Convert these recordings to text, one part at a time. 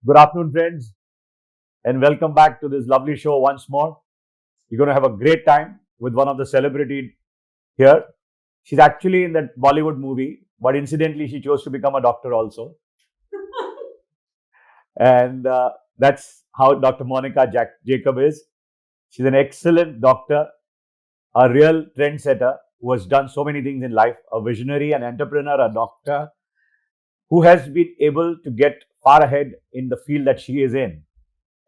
Good afternoon, friends, and welcome back to this lovely show once more. You're going to have a great time with one of the celebrities here. She's actually in that Bollywood movie, but incidentally, she chose to become a doctor also. And that's how Dr. Monica Jacob is. She's an excellent doctor, a real trendsetter who has done so many things in life, a visionary, an entrepreneur, a doctor who has been able to get far ahead in the field that she is in.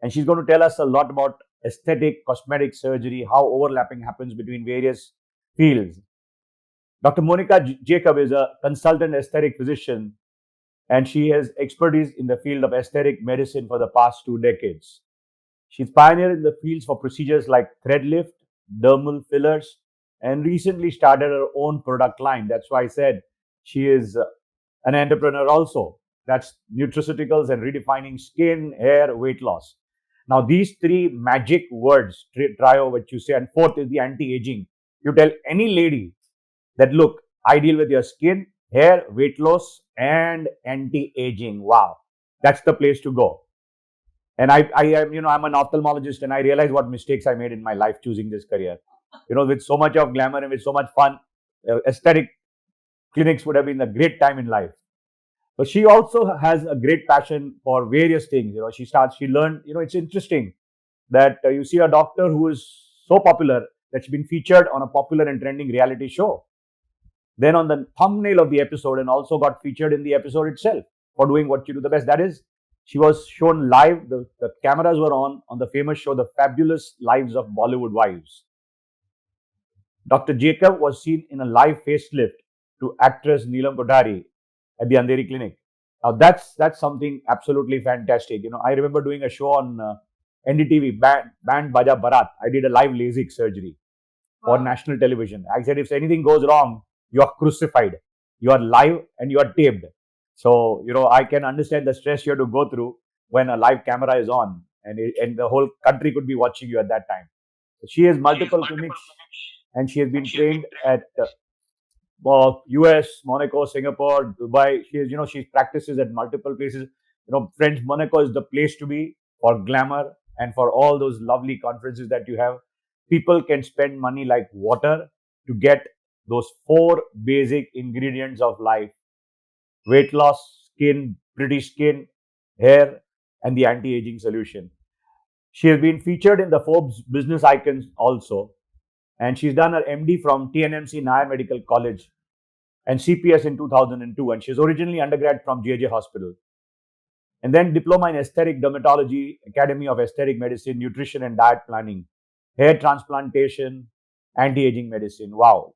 And she's going to tell us a lot about aesthetic, cosmetic surgery, how overlapping happens between various fields. Dr. Monica Jacob is a consultant aesthetic physician, and she has expertise in the field of aesthetic medicine for the past 2 decades. She's pioneered in the fields for procedures like thread lift, dermal fillers, and recently started her own product line. That's why I said she is an entrepreneur also. That's nutraceuticals and redefining skin, hair, weight loss. Now, these three magic words, trio, what you say, and fourth is the anti-aging. You tell any lady that, look, I deal with your skin, hair, weight loss, and anti-aging. Wow, that's the place to go. And I am, I'm an ophthalmologist, and I realize what mistakes I made in my life choosing this career. With so much of glamour and with so much fun, aesthetic clinics would have been a great time in life. But she also has a great passion for various things. She learned, it's interesting that you see a doctor who is so popular that she's been featured on a popular and trending reality show. Then on the thumbnail of the episode, and also got featured in the episode itself for doing what you do the best. That is, she was shown live. The cameras were on the famous show, The Fabulous Lives of Bollywood Wives. Dr. Jacob was seen in a live facelift to actress Neelam Kothari at the Andheri clinic. Now that's something absolutely fantastic. I remember doing a show on NDTV, Band Baja Barat. I did a live LASIK surgery for national television. I said, if anything goes wrong, you are crucified. You are live and you are taped. So, I can understand the stress you have to go through when a live camera is on, and the whole country could be watching you at that time. So she has multiple clinics, and she has been trained at US, Monaco, Singapore, Dubai. She practices at multiple places. Friends, Monaco is the place to be for glamour and for all those lovely conferences that you have. People can spend money like water to get those four basic ingredients of life: weight loss, skin, pretty skin, hair, and the anti-aging solution. She has been featured in the Forbes Business Icons also, and she's done her MD from TNMC Nair Medical College and CPS in 2002, and she's originally undergrad from JJ Hospital. And then diploma in aesthetic dermatology, Academy of Aesthetic Medicine, Nutrition and Diet Planning, hair transplantation, anti-aging medicine. Wow.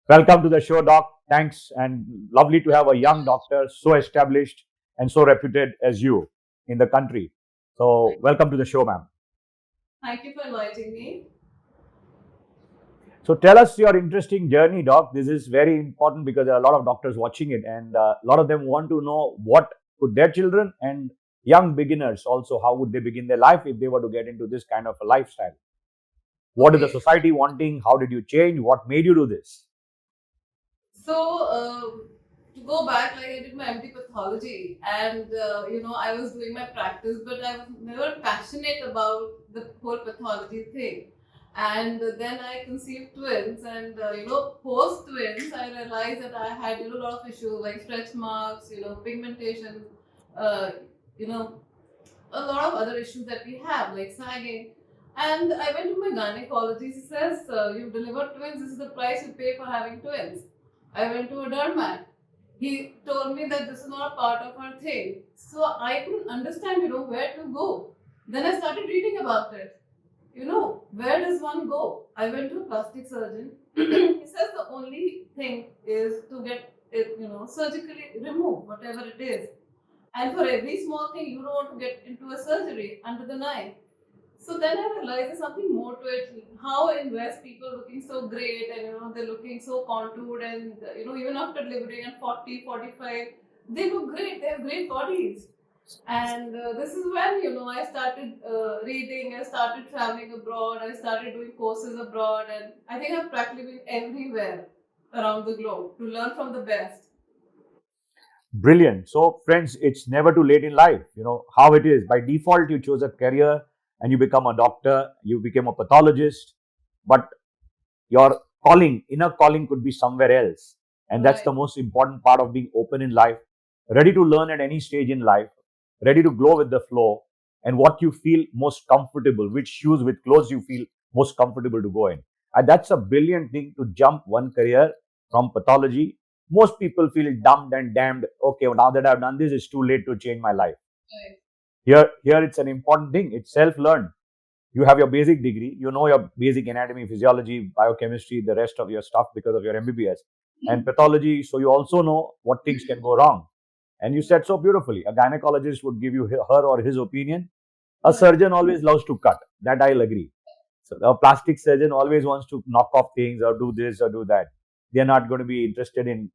Welcome to the show, Doc. Thanks, and lovely to have a young doctor so established and so reputed as you in the country. So welcome to the show, ma'am. Thank you for inviting me. So tell us your interesting journey, Doc. This is very important because there are a lot of doctors watching it, and a lot of them want to know what could their children and young beginners also, how would they begin their life if they were to get into this kind of a lifestyle? What is the Okay. society wanting? How did you change? What made you do this? To go back, like I did my MD pathology, and I was doing my practice, but I was never passionate about the whole pathology thing. And then I conceived twins, and post twins, I realized that I had a lot of issues like stretch marks, pigmentation, uh, you know, a lot of other issues that we have, like sagging. And I went to my gynecologist. He says, "You've delivered twins. This is the price you pay for having twins." I went to a dermat. He told me that this is not a part of our thing. So I couldn't understand, where to go. Then I started reading about it. Where does one go? I went to a plastic surgeon. He says the only thing is to get it, surgically remove whatever it is. And for every small thing, you don't want to get into a surgery under the knife. So then I realized there's something more to it. How in West people looking so great, and they're looking so contoured, and even after delivering at 40, 45, they look great. They have great bodies. And this is when I started reading. I started traveling abroad. I started doing courses abroad, and I think I've practically been everywhere around the globe to learn from the best. Brilliant. So, friends, it's never too late in life. You know how it is. By default, you chose a career and you become a doctor, you became a pathologist, but your calling, inner calling could be somewhere else. And that's Right, the most important part of being open in life, ready to learn at any stage in life, ready to glow with the flow, and what you feel most comfortable, which shoes, with clothes you feel most comfortable to go in. And that's a brilliant thing to jump one career from pathology. Most people feel dumbed and damned. Okay, well, now that I've done this, it's too late to change my life. right, Here it's an important thing. It's self-learned. You have your basic degree, you know your basic anatomy, physiology, biochemistry, the rest of your stuff because of your MBBS and pathology. So you also know what things can go wrong. And you said so beautifully, a gynecologist would give you her or his opinion. A right. surgeon always loves to cut. That I'll agree. So a plastic surgeon always wants to knock off things or do this or do that. They're not going to be interested in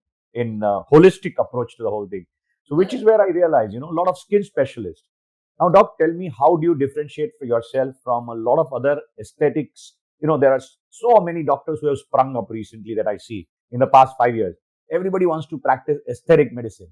holistic approach to the whole thing. So which is Correct. where I realized, a lot of skin specialists. Now, doc, tell me, how do you differentiate for yourself from a lot of other aesthetics? There are so many doctors who have sprung up recently that I see in the past 5 years. Everybody wants to practice aesthetic medicine.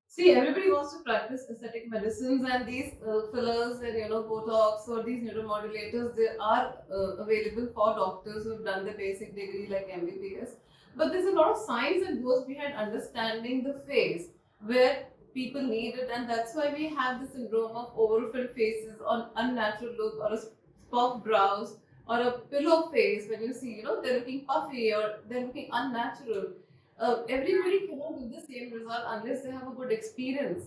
See, everybody wants to practice aesthetic medicines, and these fillers and Botox or these neuromodulators, they are available for doctors who have done the basic degree like MBBS. But there's a lot of science that goes behind understanding the face where people need it, and that's why we have the syndrome of overfilled faces, on unnatural look, or a puffed brows, or a pillow face. When you see, they're looking puffy or they're looking unnatural. Everybody cannot do the same result unless they have a good experience.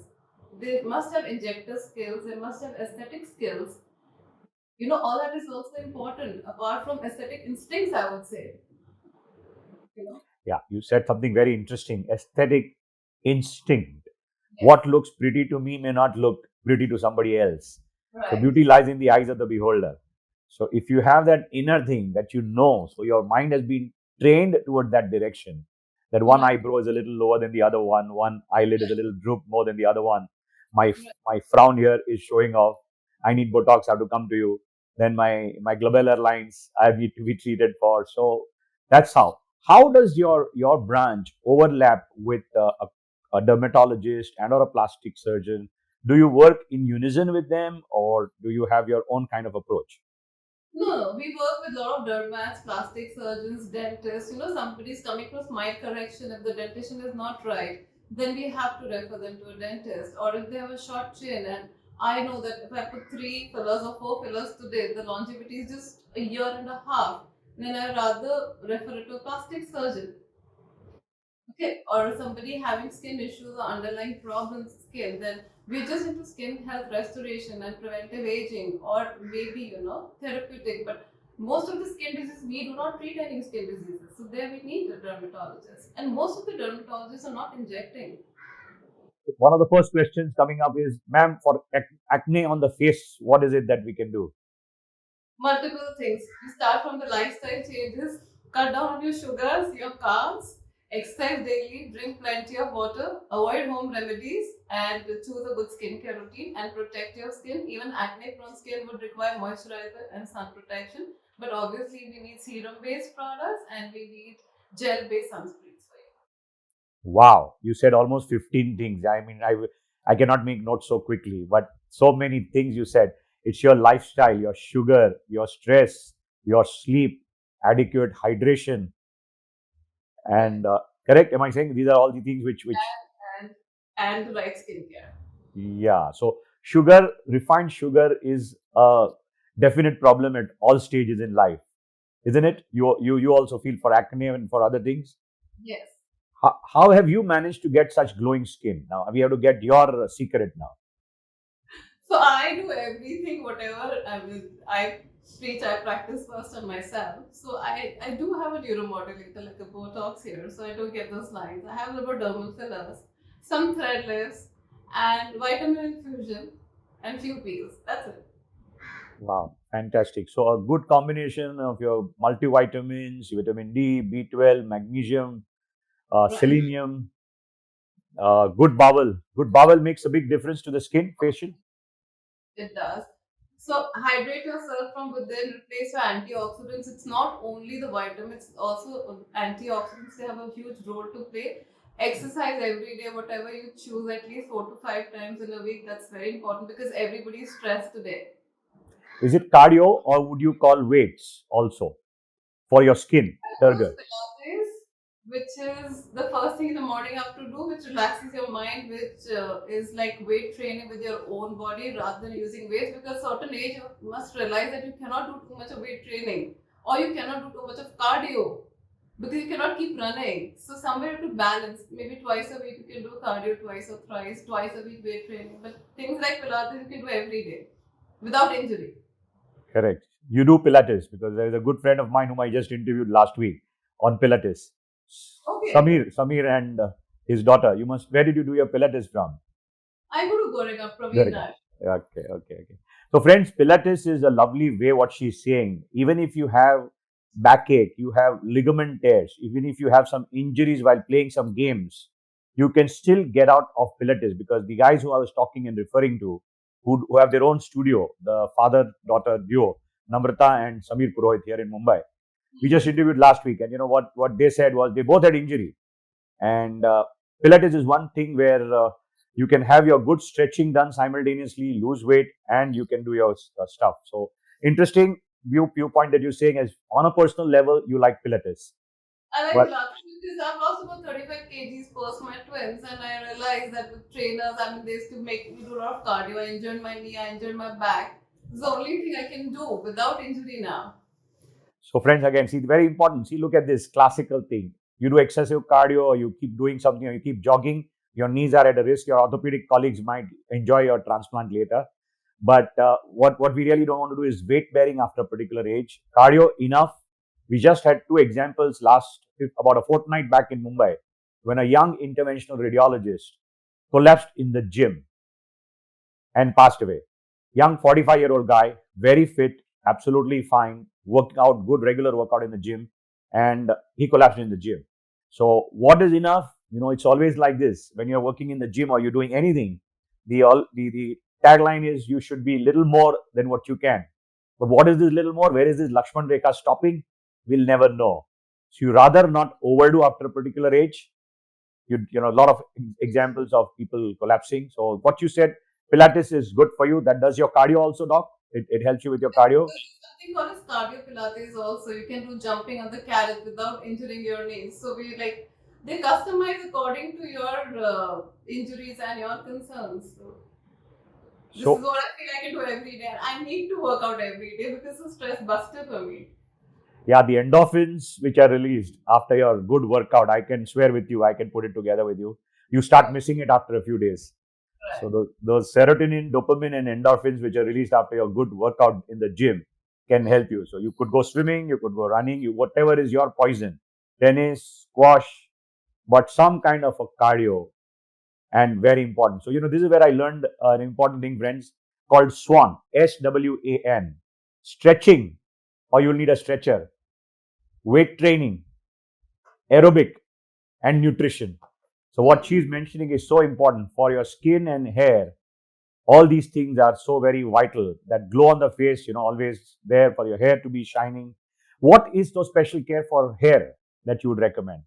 They must have injector skills, they must have aesthetic skills. All that is also important, apart from aesthetic instincts, I would say. You know? Yeah, you said something very interesting. Aesthetic instinct. Yes. What looks pretty to me may not look pretty to somebody else. So Right. beauty lies in the eyes of the beholder. So if you have that inner thing that so your mind has been trained toward that direction, that one Right. eyebrow is a little lower than the other one eyelid is a little droop more than the other one. My Right. my frown here is showing off. I need Botox. I have to come to you. Then my glabellar lines I need to be treated for. So that's how. How does your branch overlap with a dermatologist and or a plastic surgeon? Do you work in unison with them, or do you have your own kind of approach? No, we work with a lot of dermats, plastic surgeons, dentists. Somebody's coming for smile correction. If the dentition is not right, then we have to refer them to a dentist. Or if they have a short chin, and I know that if I put 3 fillers or 4 fillers today, the longevity is just a year and a half, then I rather refer it to a plastic surgeon. Okay, or somebody having skin issues or underlying problems in skin, then we're just into skin health restoration and preventive aging, or maybe therapeutic. But most of the skin diseases, we do not treat any skin diseases, so there we need a dermatologist, and most of the dermatologists are not injecting. One of the first questions coming up is, ma'am, for acne on the face, what is it that we can do? Multiple things. You start from the lifestyle changes, cut down on your sugars, your carbs, exercise daily, drink plenty of water, avoid home remedies, and choose a good skincare routine and protect your skin. Even acne prone skin would require moisturizer and sun protection. But obviously, we need serum based products and we need gel based sunscreens for you. Wow, you said almost 15 things. I mean, I cannot make notes so quickly, but so many things you said. It's your lifestyle, your sugar, your stress, your sleep, adequate hydration, Right. and correct. Am I saying these are all the things which And and the right skincare. yeah. So sugar, refined sugar is a definite problem at all stages in life, isn't it? You also feel for acne and for other things. Yes. How have you managed to get such glowing skin? Now we have to get your secret now. So I do everything, whatever I preach, I practice first on myself. So I do have a neuromodulator like a Botox here, so I do get those lines. I have lipodermal fillers, some thread lifts, and vitamin infusion, and few peels. That's it. Wow, fantastic. So a good combination of your multivitamins, vitamin D, B12, magnesium, Right. selenium, good bowel. Good bowel makes a big difference to the skin, facial. It does. So hydrate yourself from within, replace your antioxidants. It's not only the vitamins, it's also antioxidants. They have a huge role to play. Exercise every day, whatever you choose, at least 4 to 5 times in a week. That's very important because everybody is stressed today. Is it cardio or would you call weights also for your skin, I use turgor? Pilates, which is the first thing in the morning you have to do, which relaxes your mind, which is like weight training with your own body rather than using weights. Because certain age you must realize that you cannot do too much of weight training or you cannot do too much of cardio because you cannot keep running. So somewhere you have to balance. Maybe twice a week you can do cardio, twice or thrice, twice a week weight training. But things like Pilates you can do every day without injury. Correct. You do Pilates because there is a good friend of mine whom I just interviewed last week on Pilates. Okay. Samir and his daughter. You must. Where did you do your Pilates from? I go to Goregaon, Durga. Praveen. Okay. So, friends, Pilates is a lovely way. What she's saying, even if you have backache, you have ligament tears, even if you have some injuries while playing some games, you can still get out of Pilates because the guys who I was talking and referring to, who have their own studio, the father-daughter duo, Namrata and Samir Purohit here in Mumbai. We just interviewed last week, and you know what they said was they both had injury, and Pilates is one thing where you can have your good stretching done simultaneously, lose weight, and you can do your stuff. So interesting viewpoint that you're saying is on a personal level, you like Pilates. I like But Pilates because I've lost about 35 kgs post my twins, and I realized that with trainers, I mean, they used to make me do a lot of cardio. I injured my knee, I injured my back. It's the only thing I can do without injury now. so friends, again, see, very important. See, look at this classical thing. You do excessive cardio, or you keep doing something, or you keep jogging, your knees are at a risk. Your orthopedic colleagues might enjoy your transplant later. But what we really don't want to do is weight bearing after a particular age. Cardio enough. We just had two examples about a fortnight back in Mumbai when a young interventional radiologist collapsed in the gym and passed away. Young 45-year-old guy, very fit, absolutely fine, working out, good regular workout in the gym, and he collapsed in the gym. So, what is enough? You know, it's always like this. When you're working in the gym or you're doing anything, the tagline is you should be little more than what you can. But what is this little more? Where is this Lakshman Rekha stopping? We'll never know. So, you rather not overdo after a particular age. You know, a lot of examples of people collapsing. So, what you said, Pilates is good for you. That does your cardio also, doc. It helps you with your cardio. There's something called as cardio Pilates also. You can do jumping on the carrot without injuring your knees. So we like they customize according to your injuries and your concerns. So this is So, what I feel I can do every day. I need to work out every day because it's a stress buster for me. yeah, the endorphins which are released after your good workout, I can swear with you, I can put it together with you. You start missing it after a few days. So, Right. those serotonin, dopamine, and endorphins which are released after your good workout in the gym can help you. So, you could go swimming, you could go running, whatever is your poison, tennis, squash, but some kind of a cardio and very important. So, you know, this is where I learned an important thing, friends, called SWAN, SWAN, stretching, or you'll need a stretcher, weight training, aerobic, and nutrition. So, what she's mentioning is so important for your skin and hair. All these things are so very vital. That glow on the face, you know, always there for your hair to be shining. What is the special care for hair that you would recommend?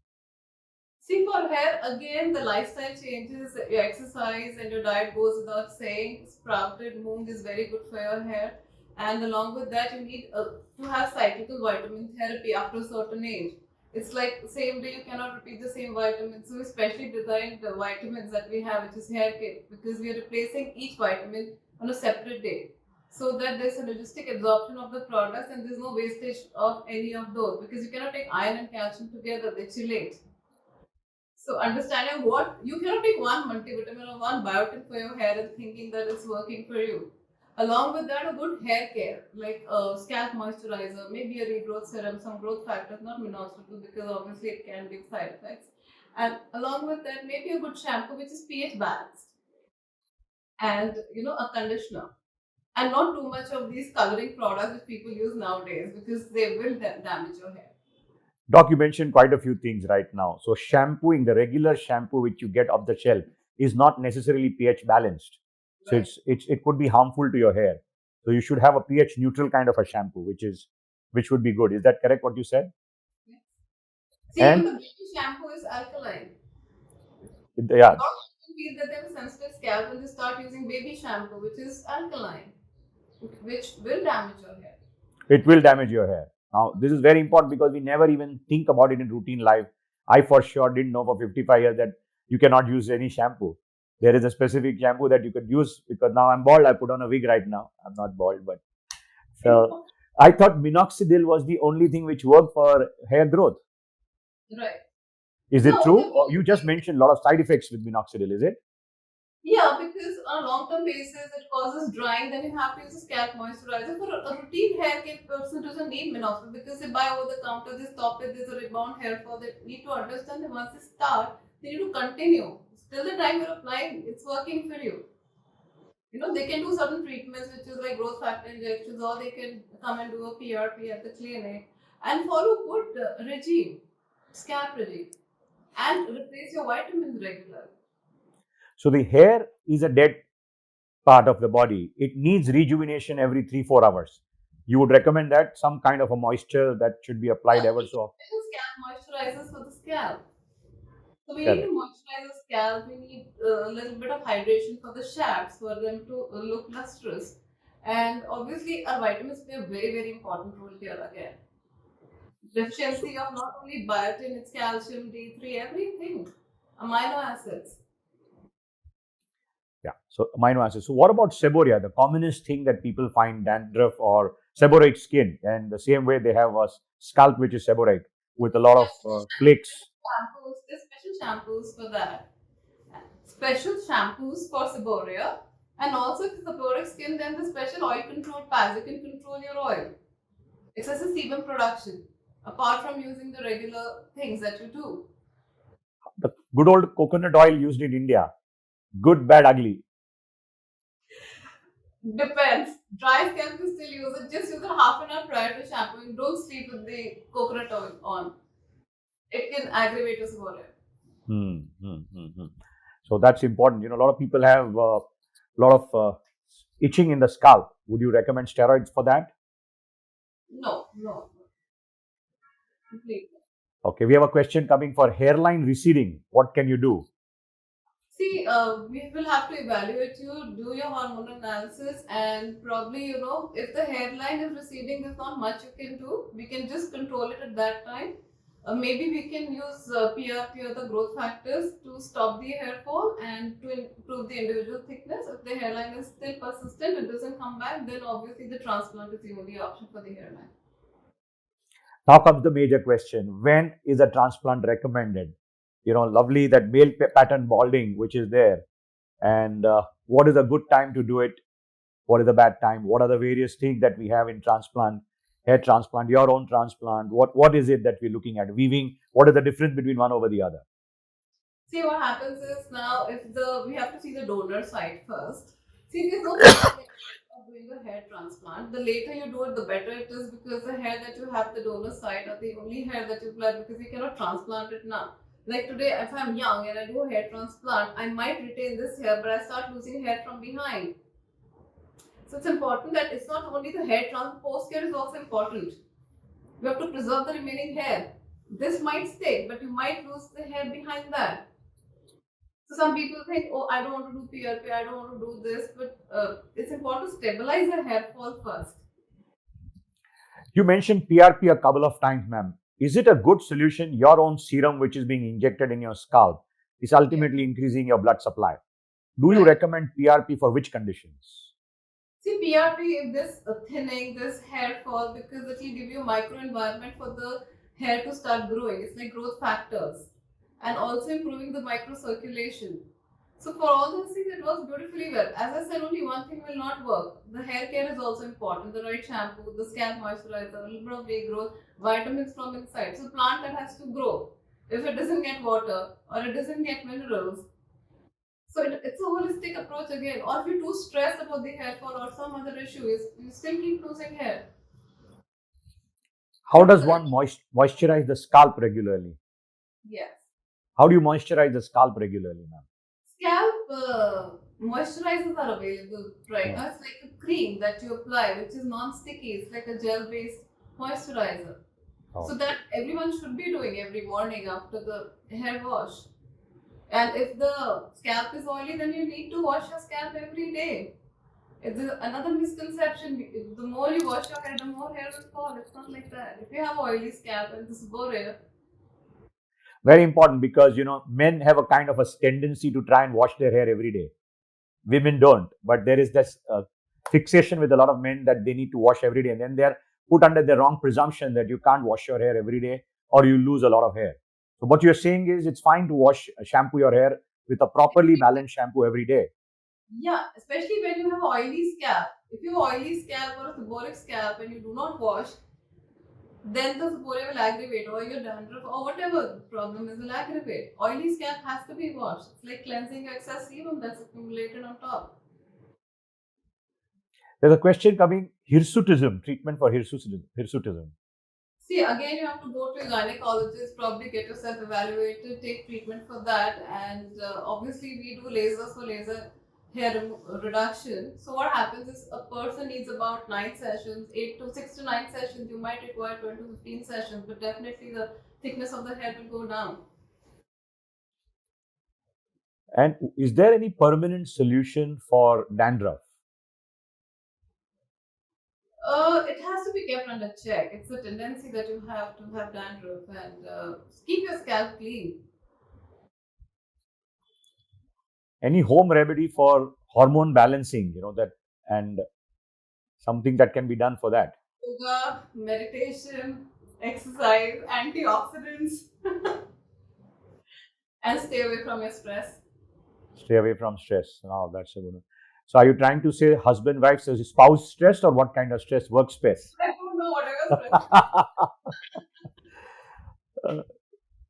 See, for hair, again, the lifestyle changes, your exercise and your diet goes without saying. Sprouted moong is very good for your hair. And along with that, you need to have cyclical vitamin therapy after a certain age. It's like the same day you cannot repeat the same vitamins. So, we specially designed the vitamins that we have, which is hair kit, because we are replacing each vitamin on a separate day. So that there's a logistic absorption of the products and there's no wastage of any of those because you cannot take iron and calcium together, they chelate. So understanding what you cannot take one multivitamin or one biotin for your hair and thinking that it's working for you. Along with that, a good hair care like a scalp moisturizer, maybe a regrowth serum, some growth factors, not minoxidil because obviously it can give side effects. And along with that, maybe a good shampoo which is pH balanced and a conditioner. And not too much of these coloring products which people use nowadays because they will damage your hair. Doc, you mentioned quite a few things right now. So, shampooing, the regular shampoo which you get off the shelf, is not necessarily pH balanced. So, Right. it could be harmful to your hair. So, you should have a pH neutral kind of a shampoo, which would be good. Is that correct? What you said? See, even And the baby shampoo is alkaline. Yeah, A lot of people feel that they have a sensitive scalp and they start using baby shampoo, which is alkaline, which will damage your hair. it will damage your hair. Now, this is very important because we never even think about it in routine life. I for sure didn't know for 55 years that you cannot use any shampoo. There is a specific shampoo that you could use because now I'm bald. I put on a wig right now. I'm not bald, but so I thought minoxidil was the only thing which worked for hair growth. Right. Is it No, true? there Or will you just be. mentioned a lot of side effects with minoxidil, is it? Yeah, because on a long term basis it causes drying, then you have to use a scalp moisturizer. For a routine hair care person doesn't need minoxidil because they buy over the counter, they stop it, there's a rebound hair fall. They need to understand that once they start, they need to continue. Till the time you're applying, it's working for you. You know, they can do certain treatments which is like growth factor injections, or they can come and do a PRP at the clinic and follow good regime, scalp regime, and replace your vitamins regularly. So the hair is a dead part of the body. It needs rejuvenation every 3 4 hours. You would recommend that some kind of a moisture that should be applied Yeah, ever we so often. special scalp moisturizers for the scalp. So we need to Correct. moisturize the scalp. We need a little bit of hydration for the shafts for them to look lustrous. And obviously, our vitamins play a very, very important role here again. So, Deficiency of not only biotin, it's calcium, D3, everything, amino acids. yeah. So amino acids. So what about seborrhea, the commonest thing that people find dandruff or seborrheic skin, and the same way they have a scalp which is seborrheic with a lot of flakes. Shampoos, there's special shampoos for that. Special shampoos for seborrhea. And also, if it's seborrheic skin, then the special oil control pads. You can control your oil. Excessive sebum production, apart from using the regular things that you do. The good old coconut oil used in India, good, bad, ugly. Depends. Dry scalp, you still use it. Just use it half an hour prior to shampooing. Don't sleep with the coconut oil on. It can aggravate your seborrhea. Hmm, hmm, hmm, hmm. So that's important. A lot of people have a lot of itching in the scalp. Would you recommend steroids for that? No, no, completely. Okay, we have a question coming for hairline receding. What can you do? See, we will have to evaluate you, do your hormone analysis, and probably, if the hairline is receding, there's not much you can do. We can just control it at that time. Maybe we can use PRP or the growth factors to stop the hair fall and to improve the individual thickness. If the hairline is still persistent, it doesn't come back, then obviously the transplant is the only option for the hairline. Now comes the major question. When is a transplant recommended? Lovely that male pattern balding, which is there. And what is a good time to do it? What is a bad time? What are the various things that we have in transplant, hair transplant, your own transplant? What is it that we're looking at? Weaving, what is the difference between one over the other? See, what happens is now if the we have to see the donor side first. See, there's no point of doing a hair transplant. The later you do it, the better it is because the hair that you have the donor side are the only hair that you plant because you cannot transplant it now. Like today, if I'm young and I do a hair transplant, I might retain this hair, but I start losing hair from behind. So it's important that it's not only the hair transplant, post care is also important. You have to preserve the remaining hair. This might stay, but you might lose the hair behind that. So some people think, oh, I don't want to do PRP, I don't want to do this, but it's important to stabilize the hair fall first. You mentioned PRP a couple of times, ma'am. Is it a good solution? Your own serum, which is being injected in your scalp, is Yeah. ultimately increasing your blood supply. Do you Right. recommend PRP for which conditions? See, PRP is this thinning, this hair fall, because it will give you microenvironment for the hair to start growing. It's like growth factors, and also improving the microcirculation. So for all those things, it works beautifully well. As I said, only one thing will not work. The hair care is also important. The right shampoo, the scalp moisturizer, a little bit of regrowth, vitamins from inside. So plant that has to grow. If it doesn't get water or it doesn't get minerals, so it's a holistic approach again. Or if you're too stressed about the hair fall or some other issue, you still keep losing hair. How What is does the one moisturize the scalp regularly? yes? How do you moisturize the scalp regularly, ma'am? Scalp moisturizers are available right Hmm. now. It's like a cream that you apply, which is non-sticky. It's like a gel-based moisturizer. Oh. So that everyone should be doing every morning after the hair wash. And if the scalp is oily, then you need to wash your scalp every day. It's another misconception. The more you wash your hair, the more hair will fall. It's not like that. If you have oily scalp and this is seborrhea, Very important, because men have a kind of a tendency to try and wash their hair every day. Women don't, but there is this fixation with a lot of men that they need to wash every day, and then they're put under the wrong presumption that you can't wash your hair every day or you lose a lot of hair. So what you're saying is it's fine to shampoo your hair with a properly balanced shampoo every day. yeah, especially when you have oily scalp. If you have oily scalp or a seborrheic scalp and you do not wash, then the seborrhea will aggravate, or your dandruff or whatever the problem is will aggravate. Oily scalp has to be washed. It's like cleansing your excess sebum that's accumulated on top. There's a question coming: hirsutism, treatment for hirsutism. See, again, you have to go to a gynecologist, probably get yourself evaluated, take treatment for that, and obviously we do lasers for laser reduction. So what happens is a person needs about 9 sessions, 8 to 6 to 9 sessions. You might require 12 to 15 sessions, but definitely the thickness of the hair will go down. And is there any permanent solution for dandruff? It has to be kept under check. It's a tendency that you have to have dandruff, and keep your scalp clean. Any home remedy for hormone balancing, that, and something that can be done for that? Yoga, meditation, exercise, antioxidants, and stay away from your stress. Stay away from stress. Now that's a good one. So are you trying to say husband, wife, so is spouse stressed, or what kind of stress? Work stress? I don't know whatever stress.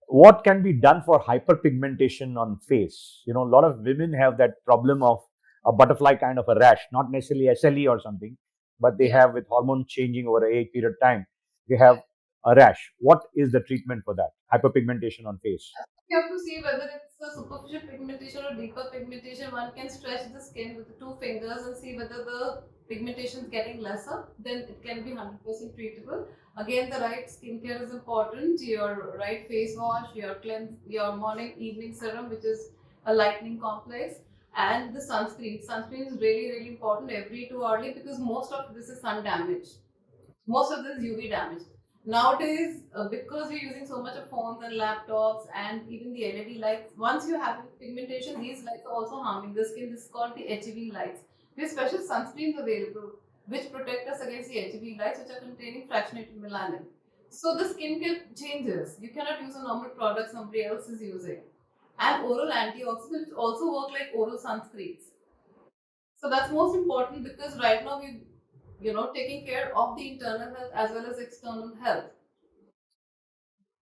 What can be done for hyperpigmentation on face? A lot of women have that problem of a butterfly kind of a rash, not necessarily SLE or something, but they Yeah, have, with hormone changing over a period of time, they have a rash. What is the treatment for that? Hyperpigmentation on face. you have to see whether it's a superficial pigmentation or deeper pigmentation. One can stretch the skin with the 2 fingers and see whether the pigmentation is getting lesser. Then it can be 100% treatable. Again, the right skincare is important. Your right face wash, your morning evening serum, which is a lightening complex, and the sunscreen. Sunscreen is really really important every 2 hourly, because most of this is sun damage. Most of this UV damage. Nowadays, because we're using so much of phones and laptops and even the LED lights, once you have pigmentation, these lights are also harming the skin. This is called the HEV lights. We have special sunscreens available which protect us against the HEV lights, which are containing fractionated melanin. So the skincare changes. You cannot use a normal product somebody else is using. And oral antioxidants also work like oral sunscreens. So that's most important, because right now we taking care of the internal health as well as external health.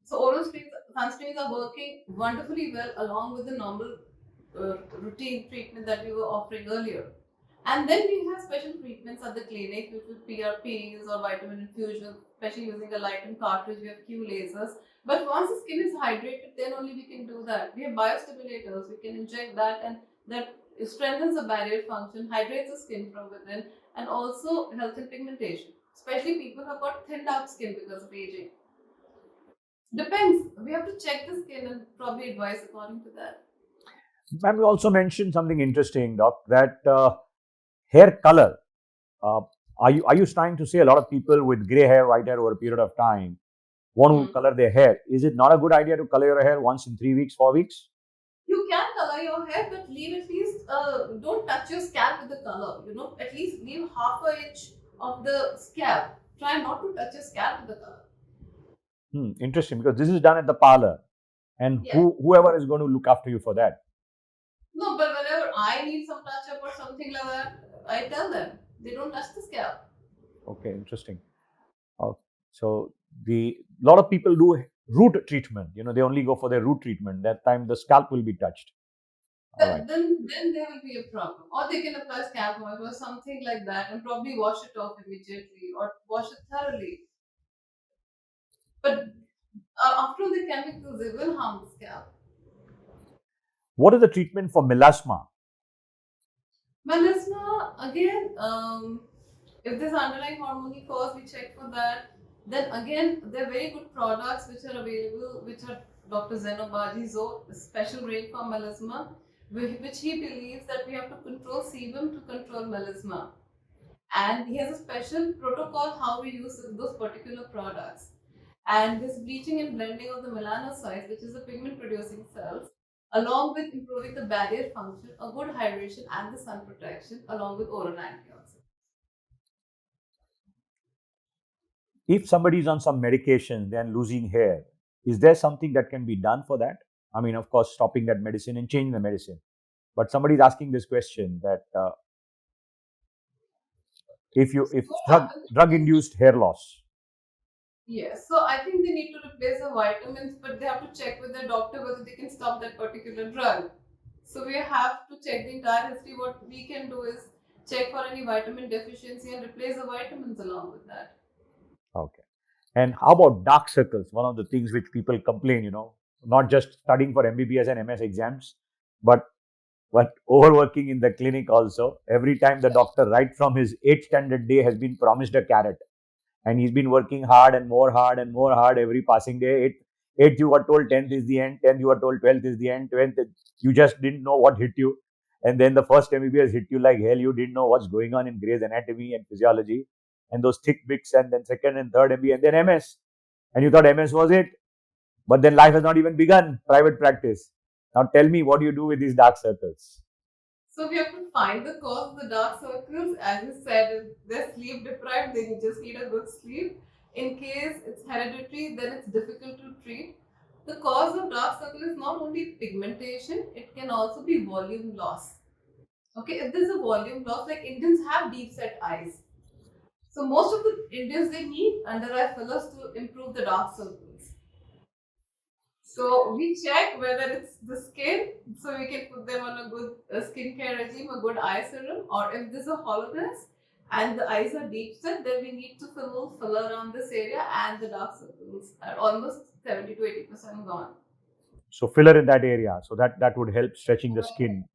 So sunscreens are working wonderfully well along with the normal routine treatment that we were offering earlier. And then we have special treatments at the clinic, which is PRPs or vitamin infusion, especially using a lightened cartridge. We have Q lasers. But once the skin is hydrated, then only we can do that. We have biostimulators. We can inject that, and that strengthens the barrier function, hydrates the skin from within, and also helps in pigmentation. Especially people who have got thinned out skin because of aging. Depends. We have to check the skin and probably advise according to that. Ma'am, you also mentioned something interesting, Doc, that hair color. Uh, are you trying to say a lot of people with gray hair, white hair over a period of time want to color their hair? Is it not a good idea to color your hair once in 3 weeks, 4 weeks? You can color your hair, but leave at least, don't touch your scalp with the color. At least leave half an inch of the scalp. Try not to touch your scalp with the color. Interesting, because this is done at the parlor, and Yeah. whoever is going to look after you for that. No, but whenever I need some touch up or something like that, I tell them they don't touch the scalp. Okay, interesting. Uh, so the lot of people do root treatment. They only go for their root treatment. That time the scalp will be touched. All right. Then there will be a problem. Or they can apply scalp oil or something like that and probably wash it off immediately or wash it thoroughly. But after the chemicals, they will harm the scalp. What is the treatment for melasma? Melasma, again, if there's underlying hormonal cause, we check for that. Then again, there are very good products which are available, which are Dr. Zenobaji's special rate for melasma, which he believes that we have to control sebum to control melasma. And he has a special protocol how we use those particular products. And this bleaching and blending of the melanocytes, which is the pigment producing cells, along with improving the barrier function, a good hydration, and the sun protection, along with oral antioxidants. If somebody is on some medication, then losing hair, is there something that can be done for that? I mean, of course, stopping that medicine and changing the medicine. But somebody is asking this question that if What happens drug is, induced hair loss. yes, so I think they need to replace the vitamins, but they have to check with their doctor whether they can stop that particular drug. So we have to check the entire history. What we can do is check for any vitamin deficiency and replace the vitamins along with that. Okay. And how about dark circles? One of the things which people complain, not just studying for MBBS and MS exams, but overworking in the clinic also. Every time the doctor, right from his 8th standard day, has been promised a carrot, and he's been working hard and more hard and more hard every passing day. Eighth you were told 10th is the end, 10th you were told 12th is the end, 12th you just didn't know what hit you, and then the first MBBS hit you like hell. You didn't know what's going on in Grey's Anatomy and physiology and those thick bits, and then second and third MB, and then MS, and you thought MS was it, but then life has not even begun. Private practice. Now tell me, what do you do with these dark circles? So we have to find the cause of the dark circles. As you said, if they're sleep deprived, they just need a good sleep. In case it's hereditary, then it's difficult to treat. The cause of dark circle is not only pigmentation, it can also be volume loss. Okay, if there's a volume loss, like Indians have deep set eyes. So most of the Indians they need under eye fillers to improve the dark circles. So we check whether it's the skin, so we can put them on a good skincare regime, a good eye serum, or if there's a hollowness and the eyes are deep set, then we need to fill filler around this area, and the dark circles are almost 70 to 80% gone. So filler in that area, so that would help stretching the skin.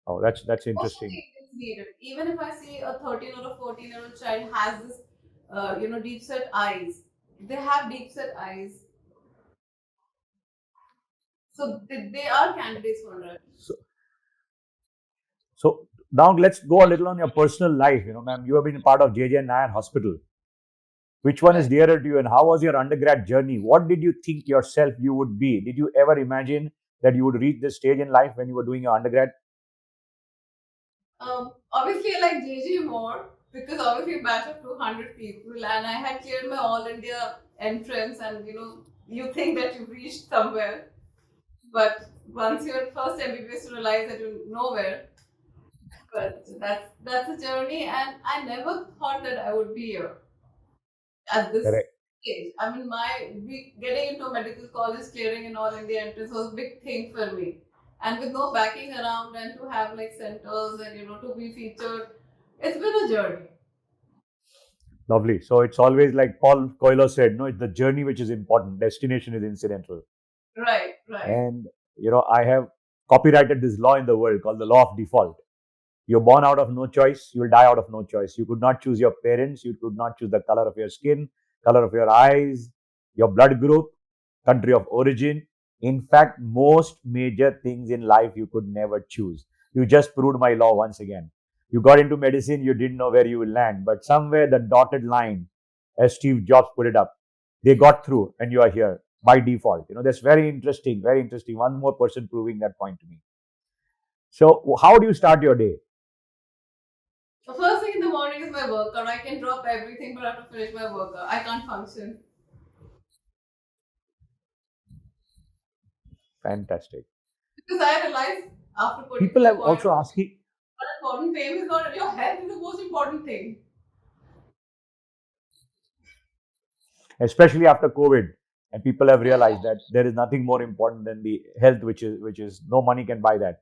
Oh, that's Most of the interesting. Indians need it. Even if I see a 13 or a 14-year-old child has this, deep set eyes, they have deep set eyes, so they are candidates for it. So, so now let's go a little on your personal life. Ma'am, you have been part of JJ Nair Hospital. Which one is Right. dearer to you, and how was your undergrad journey? What did you think yourself you would be? Did you ever imagine that you would reach this stage in life when you were doing your undergrad? Obviously, I like JJ more because obviously a batch of 200 people, and I had cleared my all India entrance, and you think that you've reached somewhere, but once you're first MBBS, you realize that you're nowhere. But that's a journey, and I never thought that I would be here at this Correct. stage. I mean, getting into a medical college, clearing an all India entrance was a big thing for me. And with no backing around and to have like centers and to be featured, it's been a journey. Lovely. So it's always like Paul Coelho said, no, it's the journey which is important. Destination is incidental. Right, right. And I have copyrighted this law in the world called the law of default. You're born out of no choice, you will die out of no choice. You could not choose your parents, you could not choose the color of your skin, color of your eyes, your blood group, country of origin. In fact, most major things in life you could never choose. You just proved my law once again. You got into medicine, you didn't know where you will land, but somewhere the dotted line, as Steve Jobs put it up, they got through and you are here by default. That's very interesting, very interesting. One more person proving that point to me. So, how do you start your day? The first thing in the morning is my workout. I can drop everything, but I have to finish my workout. I can't function Fantastic. because I realized after putting to People the have point, also asking, important fame is not your health is the most important thing. especially after COVID, and people have Yeah. realized that there is nothing more important than the health, which is no money can buy that.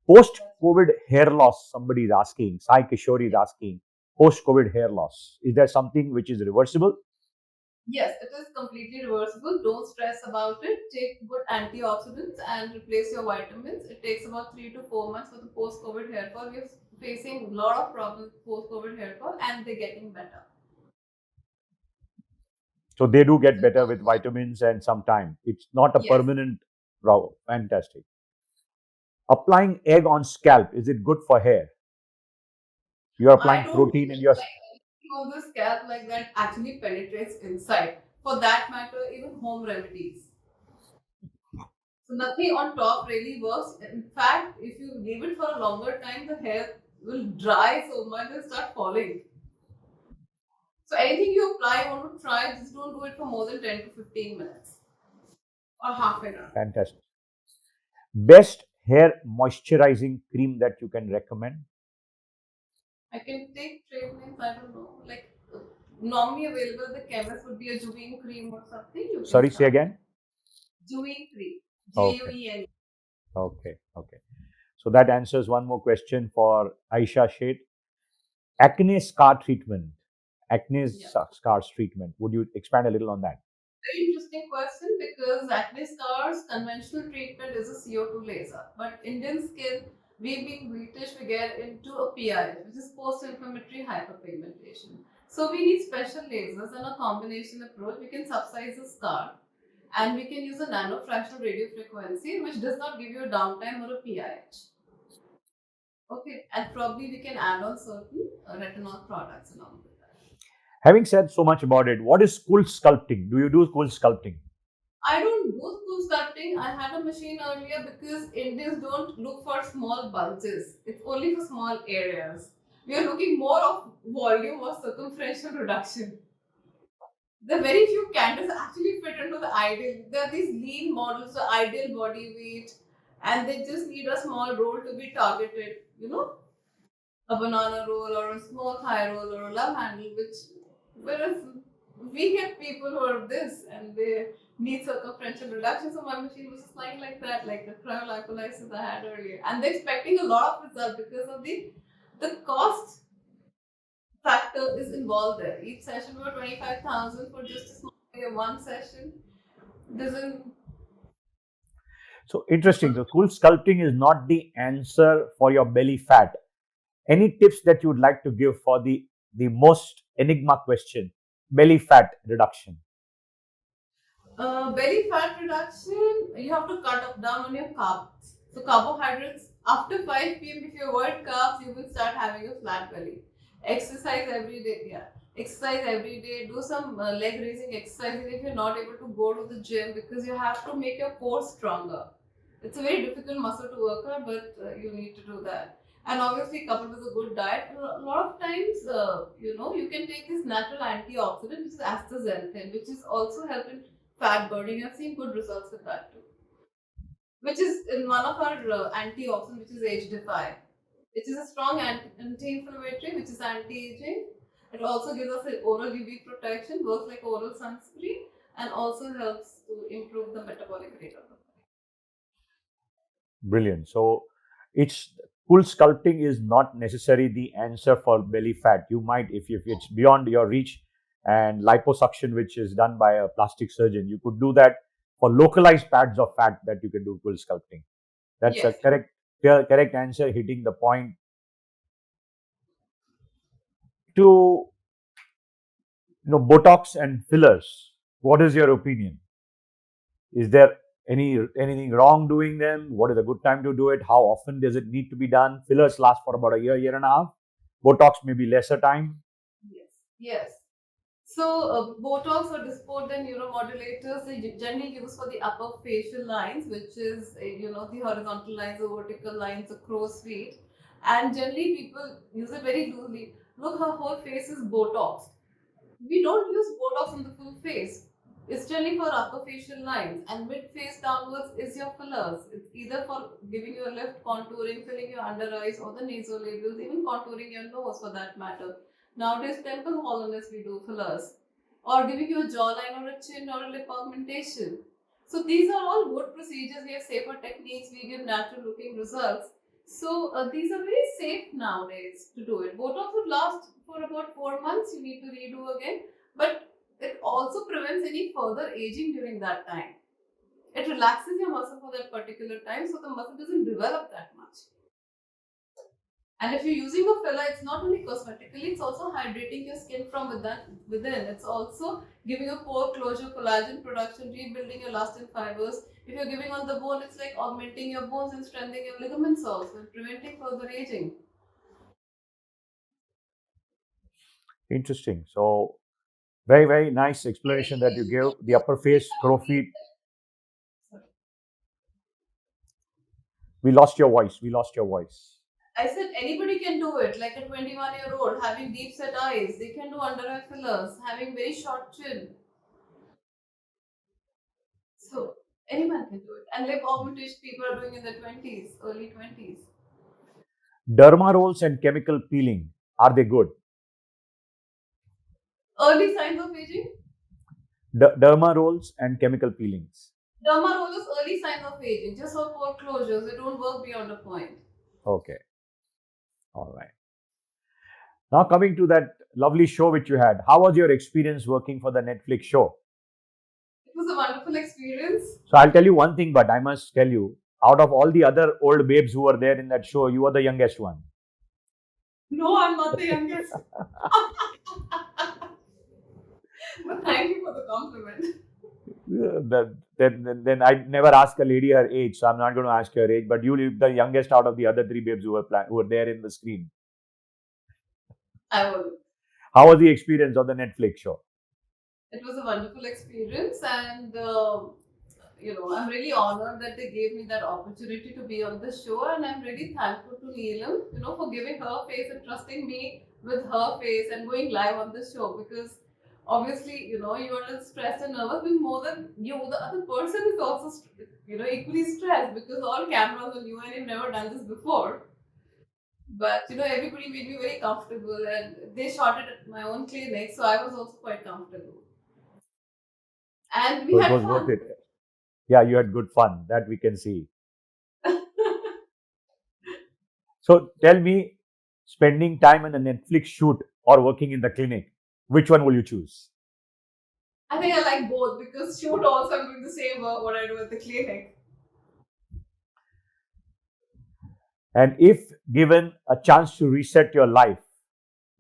Post COVID hair loss, somebody is asking. Sai Kishori is asking. Post COVID hair loss, is there something which is reversible? Yes, it is completely reversible. Don't stress about it. Take good antioxidants and replace your vitamins. It takes about 3 to 4 months for the post-COVID hair fall. We're facing a lot of problems with post-COVID hair fall, and they're getting better. So they do get better with vitamins and some time. It's not a Yes. permanent row. Fantastic. Applying egg on scalp, is it good for hair? You're I applying don't protein in your. like anything on the scalp like that actually penetrates inside. For that matter, even home remedies. So nothing on top really works. In fact, if you leave it for a longer time, the hair will dry so much and start falling. So anything you apply, you want to try, just don't do it for more than 10 to 15 minutes or half an hour. Fantastic. Best hair moisturizing cream that you can recommend? I can take trade names, I don't know. Like normally available at the chemist would be a Juvene cream or something. You can Sorry, say start. again. Juvene cream. Okay. Juen. Okay. Okay. So that answers one more question for Aisha Sheth. Acne scar treatment. Acne Yeah. scars treatment. Would you expand a little on that? Very interesting question because acne scars conventional treatment is a CO2 laser, but Indian skin, we being British, we get into a PIH, which is post-inflammatory hyperpigmentation. So we need special lasers and a combination approach. We can subsize the scar and we can use a nanofractional radio frequency, which does not give you a downtime or a PIH. Okay, and probably we can add on certain retinol products along with that. Having said so much about it, what is cool sculpting? Do you do cool sculpting? I don't do school sculpting. I had a machine earlier because Indians don't look for small bulges. It's only for small areas. We are looking more of volume or circumferential reduction. The very few candidates actually fit into the ideal. There are these lean models, the ideal body weight, and they just need a small roll to be targeted. You know, a banana roll or a small thigh roll or a love handle, which whereas we get people who are this and they need circumferential reduction. So my machine was just like that, like the cryolipolysis I had earlier. And they're expecting a lot of result because of the cost factor is involved there. Each session about 25,000 for just a small one session doesn't. So interesting. The cool sculpting is not the answer for your belly fat. Any tips that you would like to give for the most enigma question, belly fat reduction? Belly fat reduction, you have to cut down on your carbs. So carbohydrates after 5 p.m. If you avoid carbs, you will start having a flat belly. Exercise every day. Yeah, exercise every day. Do some leg raising exercises if you're not able to go to the gym because you have to make your core stronger. It's a very difficult muscle to work on, but you need to do that. And obviously, coupled with a good diet, a lot of times, you can take this natural antioxidant, which is astaxanthin, which is also helping fat burning. I've seen good results with that too. Which is in one of our antioxidants, which is HDFI, which is a strong anti-inflammatory, which is anti-aging. It also gives us an oral UV protection, works like oral sunscreen, and also helps to improve the metabolic rate of the body. Brilliant. So it's full sculpting is not necessarily the answer for belly fat. You might, if it's beyond your reach, and liposuction, which is done by a plastic surgeon, you could do that for localized pads of fat that you can do full sculpting. That's a Yes. correct answer, hitting the point. To Botox and fillers. What is your opinion? Is there anything wrong doing them? What is a good time to do it? How often does it need to be done? Fillers last for about a year and a half. Botox maybe lesser time. Yes. Yes. So, Botox or Dysport and neuromodulators they generally use for the upper facial lines, which is the horizontal lines, the vertical lines, the crow's feet, and generally people use it very loosely. Look, her whole face is Botox. We don't use Botox on the full face. It's generally for upper facial lines, and mid face downwards is your fillers. It's either for giving you a lift, contouring, filling your under eyes, or the nasolabials, even contouring your nose for that matter. Nowadays, temple hollowness we do fillers, or giving you a jawline or a chin or a lip augmentation. So these are all good procedures. We have safer techniques. We give natural looking results. So these are very safe nowadays to do it. Botox would last for about 4 months. You need to redo again, but it also prevents any further aging during that time. It relaxes your muscle for that particular time, so the muscle doesn't develop that much. And if you're using a filler, it's not only cosmetically, it's also hydrating your skin from within. It's also giving a pore closure, collagen production, rebuilding your elastin fibers. If you're giving on the bone, it's like augmenting your bones and strengthening your ligaments also, and preventing further aging. Interesting. So very, very nice explanation that you gave. The upper face, crow feet. We lost your voice. We lost your voice. I said anybody can do it, like a 21-year-old having deep set eyes, they can do under eye fillers, having very short chin. So anyone can do it. And lip augmentation people are doing in their 20s, early 20s. Derma rolls and chemical peeling. Are they good? Early signs of aging? Derma rolls and chemical peelings. Derma rollers, early signs of aging, just for pore closures. They don't work beyond a point. Okay. All right. Now coming to that lovely show which you had. How was your experience working for the Netflix show? It was a wonderful experience. So I'll tell you one thing, but I must tell you, out of all the other old babes who were there in that show, you were the youngest one. No, I'm not the youngest. But thank you for the compliment. Then I never ask a lady her age, so I'm not going to ask her age. But you were the youngest out of the other three babes who were there in the screen. I will. How was the experience of the Netflix show? It was a wonderful experience, and I'm really honored that they gave me that opportunity to be on the show, and I'm really thankful to Neelam, for giving her face and trusting me with her face and going live on the show, because obviously, you're a little stressed and nervous, but more than you, the other person is also, equally stressed because all cameras on you and you've never done this before. But everybody made me very comfortable, and they shot it at my own clinic, so I was also quite comfortable. And we So it had was fun. worth it. Yeah, you had good fun. That we can see. So tell me, spending time in a Netflix shoot or working in the clinic, which one will you choose? I think I like both because shoot also I'm doing the same work what I do at the clinic. And if given a chance to reset your life,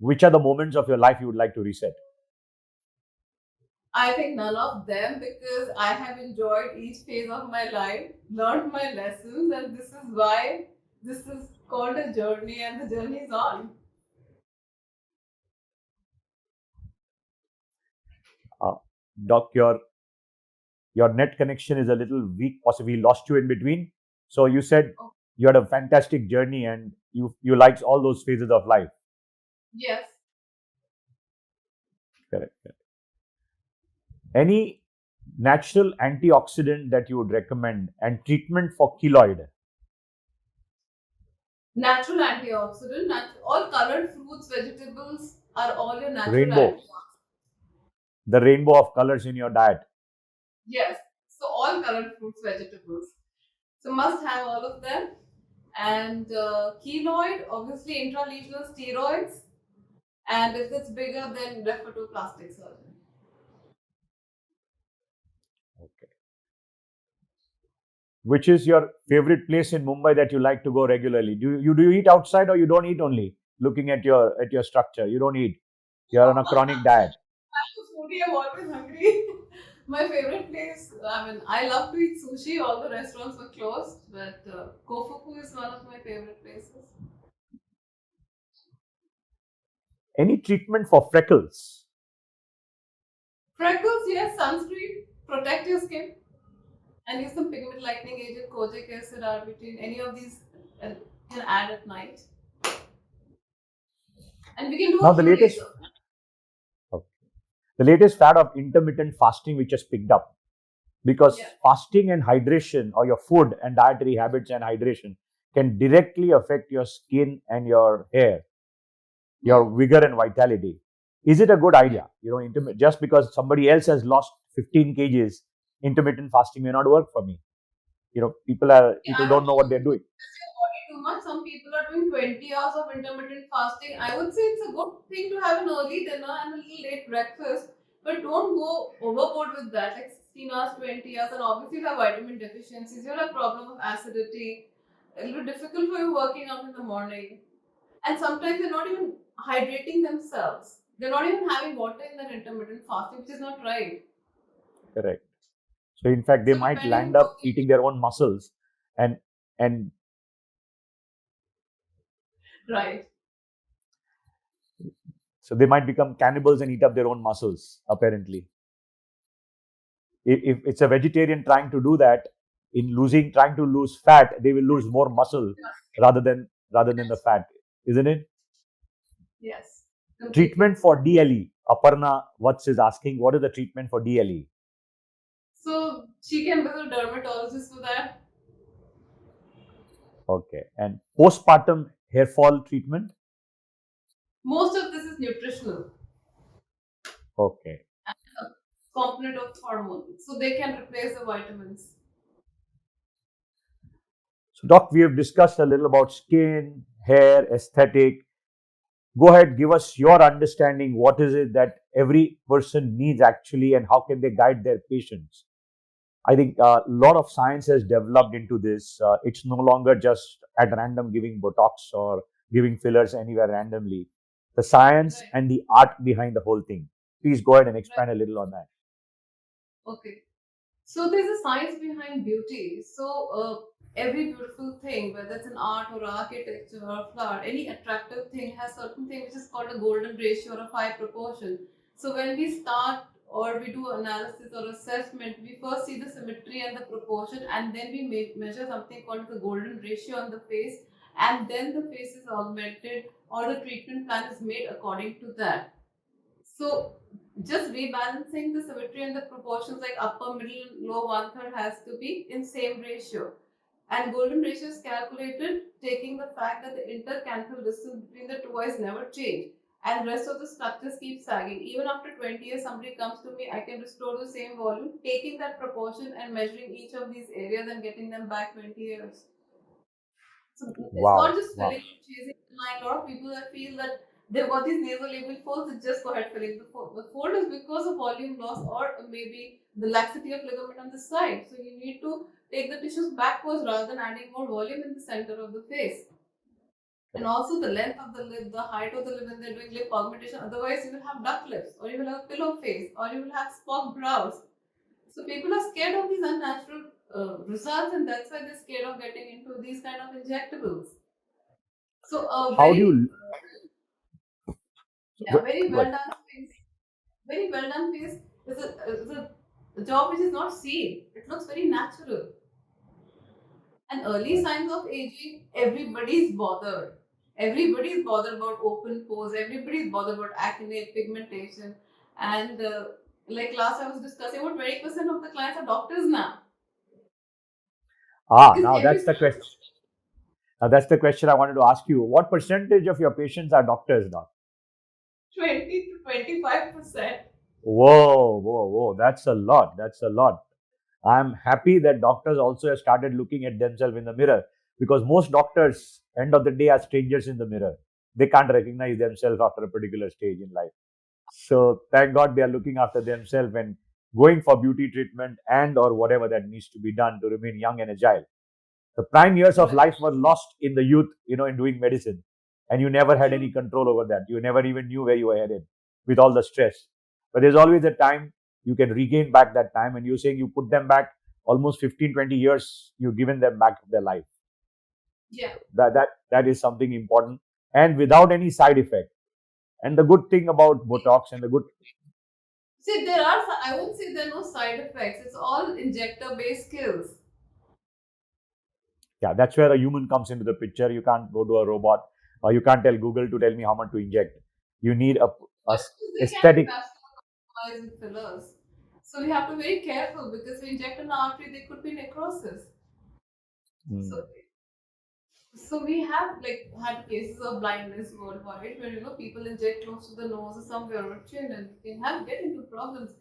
which are the moments of your life you would like to reset? I think none of them because I have enjoyed each phase of my life, learned my lessons, and this is why this is called a journey and the journey is on. Uh, Doc, your net connection is a little weak. Possibly lost you in between. So you said Oh, you had a fantastic journey and you liked all those phases of life. yes. Correct. Correct. Any natural antioxidant that you would recommend and treatment for keloid? Natural antioxidant, all colored fruits, vegetables are all your natural Rainbow, antioxidants. the rainbow of colors in your diet. Yes. So all colored fruits, vegetables. So must have all of them. And keloid, obviously intralesional steroids. And if it's bigger, then refer to plastic surgery. Okay. Which is your favorite place in Mumbai that you like to go regularly? Do you eat outside or you don't eat only? Looking at your structure, you don't eat. You're on a chronic diet. I'm a foodie, I'm always hungry. My favorite place, I love to eat sushi. All the restaurants were closed, but Kofuku is one of my favorite places. Any treatment for freckles? Freckles, yes, sunscreen, protect your skin, and use some pigment lightening agent, kojic acid, arbutin, any of these can add at night. And we can do Now a few days of that. the latest fad of intermittent fasting which has picked up, because Yeah. fasting and hydration, or your food and dietary habits and hydration, can directly affect your skin and your hair, your vigor and vitality. Is it a good idea? Just because somebody else has lost 15 kgs, intermittent fasting may not work for me. Yeah, People I would don't know what they're doing. stress your body too much. Some people are doing 20 hours of intermittent fasting. I would say it's a good thing to have an early dinner and a little late breakfast, but don't go overboard with that. Like 16 hours, 20 hours, and obviously you have vitamin deficiencies. You have a problem of acidity. It'll be difficult for you working out in the morning. And sometimes they're not even hydrating themselves. They're not even having water in their intermittent fasting, which is not right. Correct. So in fact, they So might depending on land up eating their own muscles, and and right. so they might become cannibals and eat up their own muscles. Apparently, if it's a vegetarian trying to do that, trying to lose fat, they will lose more muscle rather than the fat, isn't it? Yes, completely. Treatment for DLE. Aparna Vats is asking, what is the treatment for DLE? So she can visit a dermatologist for that. Okay. And postpartum hair fall treatment? Most of this is nutritional, Okay. a component of hormone. So they can replace the vitamins. So, Doc, we have discussed a little about skin, hair, aesthetic. Go ahead, give us your understanding. What is it that every person needs actually, and how can they guide their patients? I think a lot of science has developed into this. It's no longer just at random giving Botox or giving fillers anywhere randomly. The science Right. and the art behind the whole thing. Please go ahead and Right. expand a little on that. Okay. So there's a science behind beauty. So every beautiful thing, whether it's an art or architecture or a flower, any attractive thing has certain thing which is called a golden ratio or a phi proportion. So when we start or we do analysis or assessment, we first see the symmetry and the proportion, and then we measure something called the golden ratio on the face, and then the face is augmented or the treatment plan is made according to that. So just rebalancing the symmetry and the proportions like upper, middle, low, one third has to be in same ratio. And golden ratio is calculated taking the fact that the intercanthal distance between the two eyes never change, and rest of the structures keep sagging. Even after 20 years, somebody comes to me, I can restore the same volume, taking that proportion and measuring each of these areas and getting them back 20 years. So it's not Wow. just Wow. filling or chasing the line. A lot of people that feel that they've got these nasal label folds, they just go ahead filling the fold. The fold is because of volume loss or maybe the laxity of ligament on the side. So you need to take the tissues backwards rather than adding more volume in the center of the face. And Correct. also the length of the lip, the height of the lip when they're doing lip augmentation. Otherwise, you will have duck lips, or you will have pillow face, or you will have spock brows. So people are scared of these unnatural results, and that's why they're scared of getting into these kind of injectables. So a How do very you? yeah, very Go well ahead. done face, very well done face is a job which is not seen. It looks very natural. And early Right. signs of aging, everybody's bothered. Everybody's bothered about open pores. Everybody's bothered about acne, pigmentation, and like last I was discussing, about 20% of the clients are doctors now Ah, because now every that's the question. Now that's the question I wanted to ask you. What percentage of your patients are doctors now? 20 to 25%. Whoa, whoa, whoa. That's a lot. That's a lot. I'm happy that doctors also have started looking at themselves in the mirror, because most doctors, end of the day, are strangers in the mirror. They can't recognize themselves after a particular stage in life. So thank God they are looking after themselves and going for beauty treatment and or whatever that needs to be done to remain young and agile. The prime years of Right. life were lost in the youth, in doing medicine, and you never had True. any control over that. You never even knew where you were headed with all the stress. But there's always a time you can regain back that time, and you're saying you put them back almost 15, 20 years, you've given them back their life. Yeah. That is something important, and without any side effect. And the good thing about Botox and the good, See, there are, I won't say there are no side effects. It's all injector based skills. yeah, that's where a human comes into the picture. You can't go to a robot, or you can't tell Google to tell me how much to inject. You need a But they can be aesthetic. vascularized with fillers. So we have to be very careful because we inject an artery, there could be necrosis. Hmm. So so we have like had cases of blindness worldwide where people inject close to the nose or somewhere or chin and can have get into problems.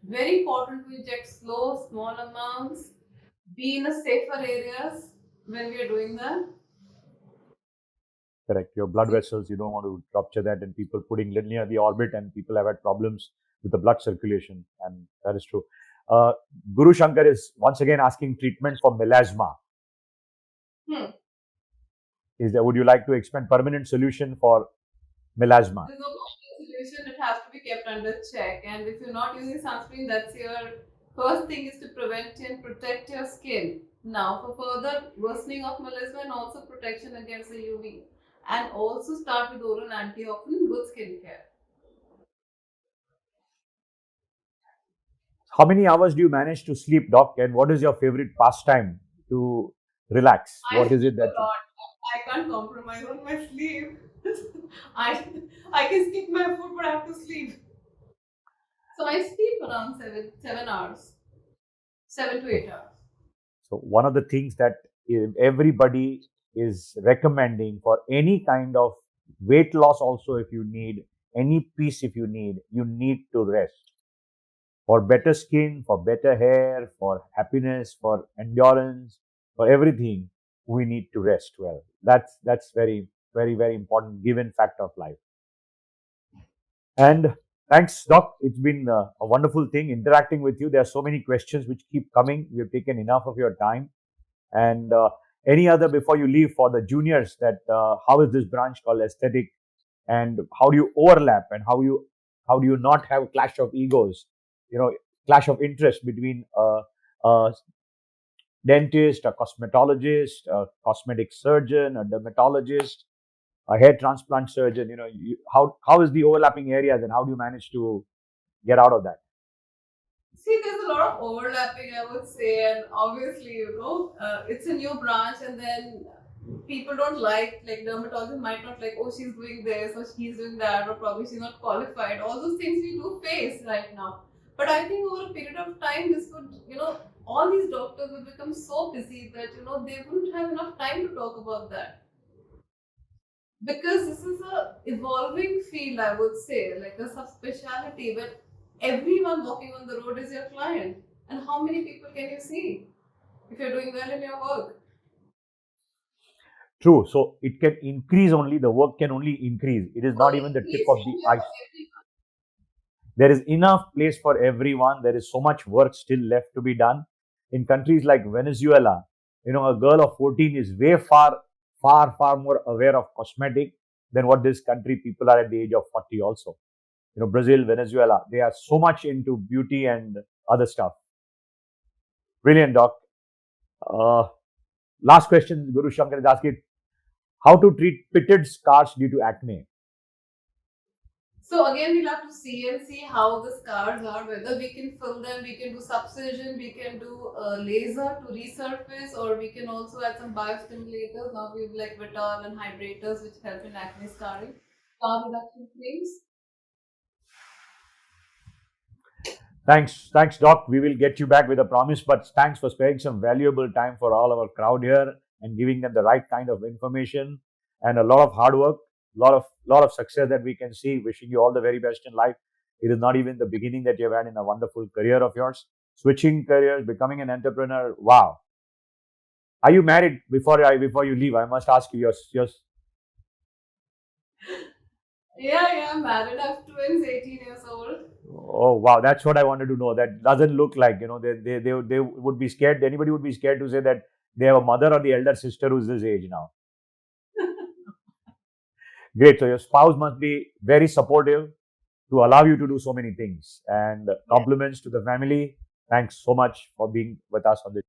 Very important to inject slow, small amounts, be in a safer areas when we are doing that. Correct. Your blood So vessels, you don't want to rupture that, and people putting near the orbit, and people have had problems with the blood circulation, and that is true. Uh, Guru Shankar is once again asking treatment for melasma. hmm. Is there, would you like to expand permanent solution for melasma? There's no permanent solution. It has to be kept under check. And if you're not using sunscreen, that's your first thing is to prevent and protect your skin. Now, for further worsening of melasma and also protection against the UV, and also start with oral antioxidant, good skincare. How many hours do you manage to sleep, doc? And what is your favorite pastime to relax? I What is sleep it a that you? lot. I can't compromise on my sleep. I I can skip my food, but I have to sleep. So I sleep around 7 hours, 7 to 8 hours. So one of the things that everybody is recommending for any kind of weight loss, also if you need any peace, if you need to rest for better skin, for better hair, for happiness, for endurance, for everything. We need to rest well. That's very important given fact of life. And thanks, Doc. It's been a wonderful thing interacting with you. There are so many questions which keep coming. We have taken enough of your time. And any other before you leave for the juniors that how is this branch called aesthetic, and how do you overlap, and how do you not have a clash of egos, clash of interest between a dentist, a cosmetologist, a cosmetic surgeon, a dermatologist, a hair transplant surgeon. How is the overlapping areas, and how do you manage to get out of that? See, there's a lot of overlapping, I would say, and obviously, it's a new branch, and then people don't like dermatologists might not like, oh, she's doing this or she's doing that, or probably she's not qualified. All those things we do face right now. But I think over a period of time, this would, all these doctors will become so busy that they wouldn't have enough time to talk about that, because this is a evolving field, I would say, like a subspecialty where everyone walking on the road is your client. And how many people can you see if you're doing well in your work? True. So it can increase only, the work can only increase. It is not Only even the tip increase of from the here for ice. everyone. There is enough place for everyone. There is so much work still left to be done. In countries like Venezuela, a girl of 14 is way far more aware of cosmetic than what this country people are at the age of 40 also. Brazil, Venezuela, they are so much into beauty and other stuff. Brilliant, Doc. Uh, Last question, Guru Shankar is asking, how to treat pitted scars due to acne? So again, we'll have to see and see how the scars are, whether we can fill them, we can do subcision, we can do laser to resurface, or we can also add some biostimulators. Now we have like Vital and hydrators which help in acne scarring. Scar reduction creams. Thanks, Doc. We will get you back with a promise, but thanks for sparing some valuable time for all our crowd here and giving them the right kind of information and a lot of hard work, lot of success that we can see. Wishing you all the very best in life. It is not even the beginning that you've had in a wonderful career of yours. Switching careers, becoming an entrepreneur. Wow. Are you married? Before you leave, I must ask you. Yours. Yeah, I'm married. I have twins, 18 years old. Oh wow, that's what I wanted to know. That doesn't look like, they would be scared. Anybody would be scared to say that they have a mother or the elder sister who's this age now. Great. So your spouse must be very supportive to allow you to do so many things. And Yeah. compliments to the family. Thanks so much for being with us on this.